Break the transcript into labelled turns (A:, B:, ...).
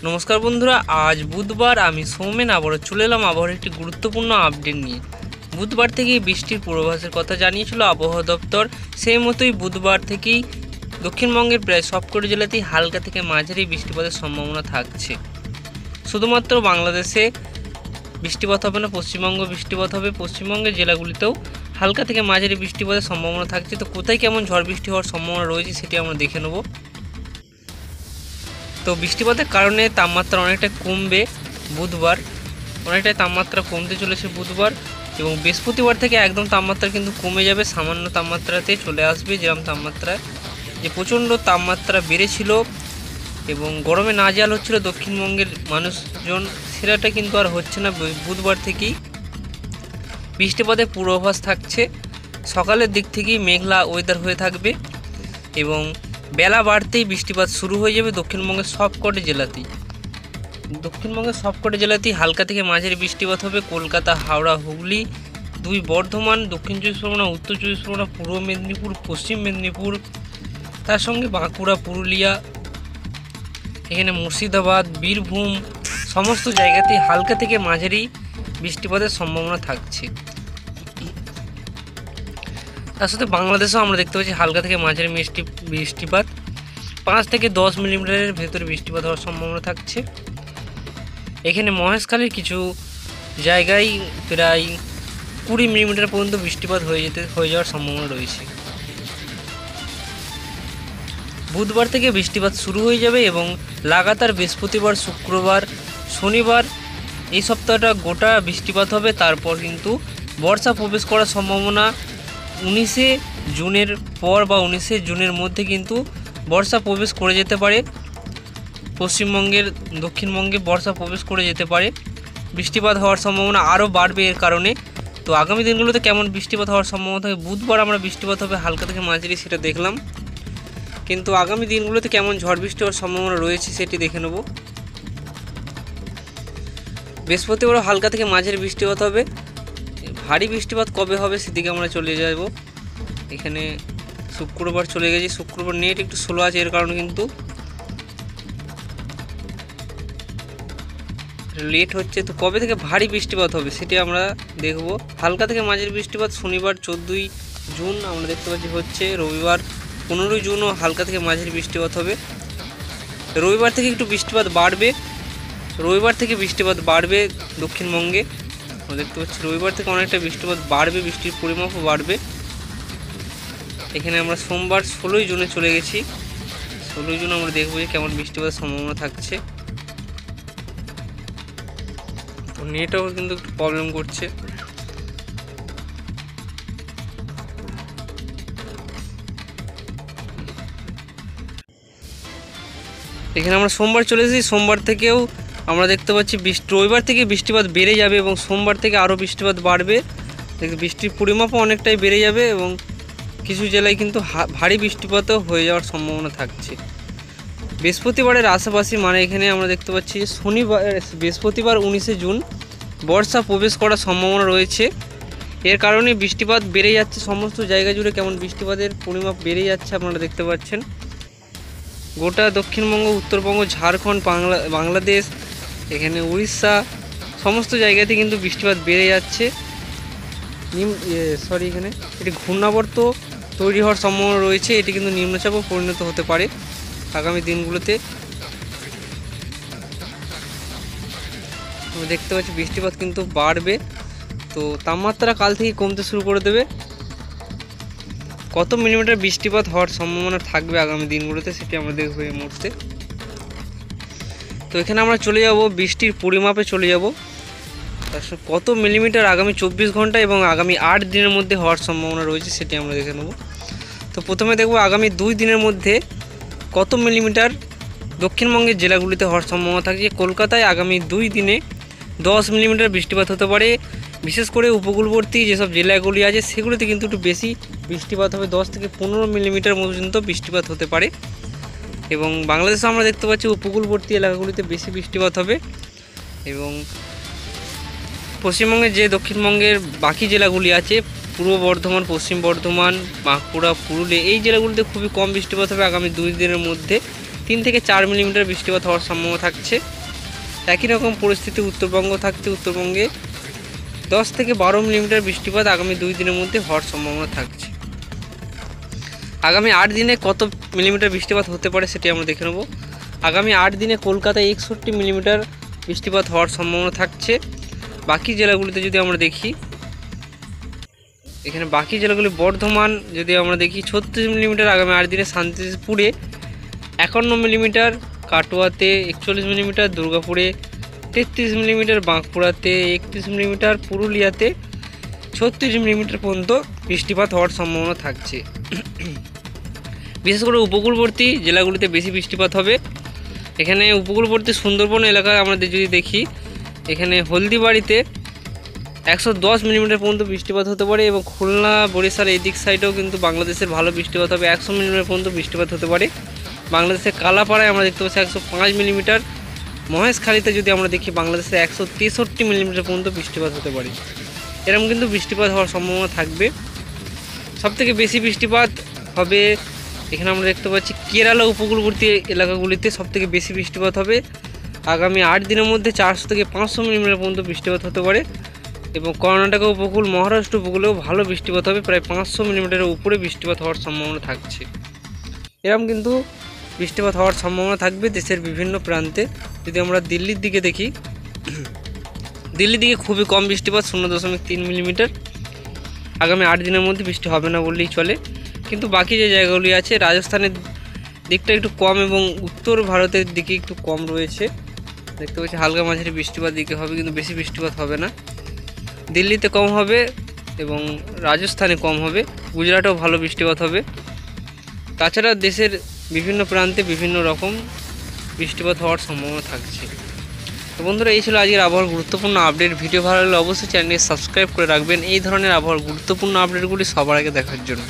A: নমস্কার বন্ধুরা, আজ বুধবার আমি সৌমেন আবারও চলে এলাম আবহাওয়ার একটি গুরুত্বপূর্ণ আপডেট নিয়ে। বুধবার থেকেই বৃষ্টির পূর্বাভাসের কথা জানিয়েছিল আবহাওয়া দপ্তর। সেই মতোই বুধবার থেকেই দক্ষিণবঙ্গের প্রায় সবকটি জেলাতেই হালকা থেকে মাঝারি বৃষ্টিপাতের সম্ভাবনা থাকছে। শুধুমাত্র বাংলাদেশে বৃষ্টিপাত হবে না, পশ্চিমবঙ্গ বৃষ্টিপাত হবে। পশ্চিমবঙ্গের জেলাগুলিতেও হালকা থেকে মাঝারি বৃষ্টিপাতের সম্ভাবনা থাকছে। তো কোথায় কেমন ঝড় বৃষ্টি হওয়ার সম্ভাবনা রয়েছে সেটি আমরা দেখে নেব। তো বৃষ্টিপাতের কারণে তাপমাত্রা অনেকটা কমবে বুধবার, অনেকটাই তাপমাত্রা কমতে চলেছে বুধবার, এবং বৃহস্পতিবার থেকে একদম তাপমাত্রা কিন্তু কমে যাবে, সামান্য তাপমাত্রাতে চলে আসবে। যেরকম তাপমাত্রা যে প্রচণ্ড তাপমাত্রা বেড়েছিল এবং গরমে নাজেহাল হচ্ছিল দক্ষিণবঙ্গের মানুষজন, সেটা কিন্তু আর হচ্ছে না। বুধবার থেকেই বৃষ্টিপাতের পূর্বাভাস থাকছে। সকালের দিক থেকেই মেঘলা ওয়েদার হয়ে থাকবে এবং বেলা বাড়তেই বৃষ্টিপাত শুরু হয়ে যাবে দক্ষিণবঙ্গের সবকটি জেলাতেই। হালকা থেকে মাঝারি বৃষ্টিপাত হবে। কলকাতা, হাওড়া, হুগলি, দুই বর্ধমান, দক্ষিণ চব্বিশ পরগনা, উত্তর চব্বিশ পরগনা, পূর্ব মেদিনীপুর, পশ্চিম মেদিনীপুর, তার সঙ্গে বাঁকুড়া, পুরুলিয়া, এখানে মুর্শিদাবাদ, বীরভূম, সমস্ত জায়গাতেই হালকা থেকে মাঝারি বৃষ্টিপাতের সম্ভাবনা থাকছে। তার সাথে বাংলাদেশেও আমরা দেখতে পাচ্ছি হালকা থেকে মাঝারি বৃষ্টিপাত 5 থেকে 10 মিলিমিটারের ভেতরে বৃষ্টিপাত হওয়ার সম্ভাবনা থাকছে। এখানে মহেশখালীর কিছু জায়গায় প্রায় 20 মিলিমিটার পর্যন্ত বৃষ্টিপাত হয়ে যাওয়ার সম্ভাবনা রয়েছে। বুধবার থেকে বৃষ্টিপাত শুরু হয়ে যাবে এবং লাগাতার বৃহস্পতিবার, শুক্রবার, শনিবার এই সপ্তাহটা গোটা বৃষ্টিপাত হবে। তারপর কিন্তু বর্ষা প্রবেশ করার সম্ভাবনা 19শে জুনের পর বা 19শে জুনের মধ্যে কিন্তু বর্ষা প্রবেশ করে যেতে পারে। পশ্চিমবঙ্গের দক্ষিণবঙ্গে বর্ষা প্রবেশ করে যেতে পারে। বৃষ্টিপাত হওয়ার সম্ভাবনা আরও বাড়বে এর কারণে। তো আগামী দিনগুলোতে কেমন বৃষ্টিপাত হওয়ার সম্ভাবনা থাকে, বুধবার আমরা বৃষ্টিপাত হবে হালকা থেকে মাঝারি সেটা দেখলাম, কিন্তু আগামী দিনগুলোতে কেমন ঝড় বৃষ্টি হওয়ার সম্ভাবনা রয়েছে সেটি দেখে নেব। বৃহস্পতিবারও হালকা থেকে মাঝারি বৃষ্টিপাত হবে। ভারী বৃষ্টিপাত কবে হবে সেদিকে আমরা চলে যাব। এখানে শুক্রবার চলে গেছি, শুক্রবার নেট একটু স্লো আছে, এর কারণে কিন্তু লেট হচ্ছে। তো কবে থেকে ভারী বৃষ্টিপাত হবে সেটি আমরা দেখব। হালকা থেকে মাঝারি বৃষ্টিপাত শনিবার 14ই জুন আমরা দেখতে পাচ্ছি হচ্ছে। রবিবার 15ই জুনও হালকা থেকে মাঝারি বৃষ্টিপাত হবে। রবিবার থেকে একটু বৃষ্টিপাত বাড়বে দক্ষিণবঙ্গে। আমরা দেখতে পাচ্ছি রবিবার থেকে অনেকটা বৃষ্টিপাত বাড়বে, বৃষ্টির পরিমাপও বাড়বে। এখানে আমরা সোমবার 16ই জুনে চলে গেছি। 16ই জুন আমরা দেখব যে কেমন বৃষ্টিপাতের সম্ভাবনা থাকছে। নেটও কিন্তু একটু প্রবলেম করছে। এখানে আমরা সোমবার চলে এসেছি। সোমবার থেকেও আমরা দেখতে পাচ্ছি রবিবার থেকে বৃষ্টিপাত বেড়ে যাবে এবং সোমবার থেকে আরও বৃষ্টিপাত বাড়বে। বৃষ্টির পরিমাপও অনেকটাই বেড়ে যাবে এবং কিছু জেলায় কিন্তু ভারী বৃষ্টিপাতও হয়ে যাওয়ার সম্ভাবনা থাকছে। বৃহস্পতিবারের আশেপাশে মানে এখানে আমরা দেখতে পাচ্ছি বৃহস্পতিবার 19শে জুন বর্ষা প্রবেশ করার সম্ভাবনা রয়েছে। এর কারণে বৃষ্টিপাত বেড়ে যাচ্ছে সমস্ত জায়গা জুড়ে। কেমন বৃষ্টিপাতের পরিমাপ বেড়ে যাচ্ছে আপনারা দেখতে পাচ্ছেন। গোটা দক্ষিণবঙ্গ, উত্তরবঙ্গ, ঝাড়খণ্ড, বাংলাদেশ, এখানে উড়িষ্যা, সমস্ত জায়গাতে কিন্তু বৃষ্টিপাত বেড়ে যাচ্ছে। এখানে এটি ঘূর্ণাবর্ত তৈরি হওয়ার সম্ভাবনা রয়েছে। এটি কিন্তু নিম্নচাপও পরিণত হতে পারে আগামী দিনগুলোতে। আমরা দেখতে পাচ্ছি বৃষ্টিপাত কিন্তু বাড়বে। তো তাপমাত্রা কাল থেকে কমতে শুরু করে দেবে। কত মিলিমিটার বৃষ্টিপাত হওয়ার সম্ভাবনা থাকবে আগামী দিনগুলোতে সেটি আমরা দেখব এই মুহূর্তে। তো এখানে আমরা চলে যাব বৃষ্টির পরিমাপে চলে যাব। তার সঙ্গে কত মিলিমিটার আগামী 24 ঘন্টা এবং আগামী 8 দিনের মধ্যে হওয়ার সম্ভাবনা রয়েছে সেটি আমরা দেখে নেব। তো প্রথমে দেখব আগামী 2 দিনের মধ্যে কত মিলিমিটার দক্ষিণবঙ্গের জেলাগুলিতে হওয়ার সম্ভাবনা থাকছে। কলকাতায় আগামী 2 দিনে 10 মিলিমিটার বৃষ্টিপাত হতে পারে। বিশেষ করে উপকূলবর্তী যেসব জেলাগুলি আছে সেগুলিতে কিন্তু একটু বেশি বৃষ্টিপাত হবে, 10 থেকে 15 মিলিমিটার পর্যন্ত বৃষ্টিপাত হতে পারে। এবং বাংলাদেশে আমরা দেখতে পাচ্ছি উপকূলবর্তী এলাকাগুলিতে বেশি বৃষ্টিপাত হবে। এবং পশ্চিমবঙ্গের যে দক্ষিণবঙ্গের বাকি জেলাগুলি আছে, পূর্ব বর্ধমান, পশ্চিম বর্ধমান, বাঁকুড়া, পুরুলিয়া, এই জেলাগুলিতে খুবই কম বৃষ্টিপাত হবে আগামী 2 দিনের মধ্যে। 3 থেকে 4 মিলিমিটার বৃষ্টিপাত হওয়ার সম্ভাবনা থাকছে। একই রকম পরিস্থিতি উত্তরবঙ্গ থাকছে, উত্তরবঙ্গে 10 থেকে 12 মিলিমিটার বৃষ্টিপাত আগামী 2 দিনের মধ্যে হওয়ার সম্ভাবনা থাকছে। আগামী 8 দিনে কত মিলিমিটার বৃষ্টিপাত হতে পারে সেটি আমরা দেখে নেব। আগামী 8 দিনে কলকাতায় 61 মিলিমিটার বৃষ্টিপাত হওয়ার সম্ভাবনা থাকছে। বাকি জেলাগুলিতে যদি আমরা দেখি, এখানে বাকি জেলাগুলি বর্ধমান যদি আমরা দেখি 36 মিলিমিটার আগামী 8 দিনে, শান্তিপুরে 51 মিলিমিটার, কাটোয়াতে 41 মিলিমিটার, দুর্গাপুরে 33 মিলিমিটার, বাঁকুড়াতে 31 মিলিমিটার, পুরুলিয়াতে 36 মিলিমিটার পর্যন্ত বৃষ্টিপাত হওয়ার সম্ভাবনা থাকছে। বিশেষ করে উপকূলবর্তী জেলাগুলিতে বেশি বৃষ্টিপাত হবে। এখানে উপকূলবর্তী সুন্দরবন এলাকায় আমরা যদি দেখি, এখানে হলদিবাড়িতে 110 মিলিমিটার পর্যন্ত বৃষ্টিপাত হতে পারে এবং খুলনা, বরিশাল এই দিক সাইডেও কিন্তু বাংলাদেশের ভালো বৃষ্টিপাত হবে, 100 মিলিমিটার পর্যন্ত বৃষ্টিপাত হতে পারে। বাংলাদেশের কালাপাড়ায় আমরা দেখতে পাচ্ছি 105 মিলিমিটার, মহেশখালীতে যদি আমরা দেখি বাংলাদেশে 163 মিলিমিটার পর্যন্ত বৃষ্টিপাত হতে পারে। এরকম কিন্তু বৃষ্টিপাত হওয়ার সম্ভাবনা থাকবে। সবথেকে বেশি বৃষ্টিপাত হবে এখানে আমরা দেখতে পাচ্ছি কেরালা উপকূলবর্তী এলাকাগুলিতে সবথেকে বেশি বৃষ্টিপাত হবে। আগামী 8 দিনের মধ্যে 400 থেকে 500 মিলিমিটার পর্যন্ত বৃষ্টিপাত হতে পারে এবং কর্ণাটক উপকূল, মহারাষ্ট্র উপকূলেও ভালো বৃষ্টিপাত হবে, প্রায় 500 মিলিমিটারের উপরে বৃষ্টিপাত হওয়ার সম্ভাবনা থাকছে। এরকম কিন্তু বৃষ্টিপাত হওয়ার সম্ভাবনা থাকবে দেশের বিভিন্ন প্রান্তে। যদি আমরা দিল্লির দিকে দেখি, দিল্লির দিকে খুবই কম বৃষ্টিপাত, 0.3 মিলিমিটার। আগামী 8 দিনের মধ্যে বৃষ্টি হবে না বললেই চলে। কিন্তু বাকি যে জায়গাগুলি আছে, রাজস্থানের দিকটা একটু কম এবং উত্তর ভারতের দিকে একটু কম রয়েছে। দেখতে পাচ্ছি হালকা মাঝারি বৃষ্টিপাত দিকে হবে, কিন্তু বেশি বৃষ্টিপাত হবে না। দিল্লিতে কম হবে এবং রাজস্থানে কম হবে, গুজরাটেও ভালো বৃষ্টিপাত হবে। তাছাড়া দেশের বিভিন্ন প্রান্তে বিভিন্ন রকম বৃষ্টিপাত হওয়ার সম্ভাবনা থাকছে। তো বন্ধুরা, এই ছিল আজকের আবহাওয়ার গুরুত্বপূর্ণ আপডেট। ভিডিও ভালো লাগলে অবশ্যই চ্যানেলটি সাবস্ক্রাইব করে রাখবেন এই ধরনের আবহাওয়ার গুরুত্বপূর্ণ আপডেটগুলি সবার আগে দেখার জন্য।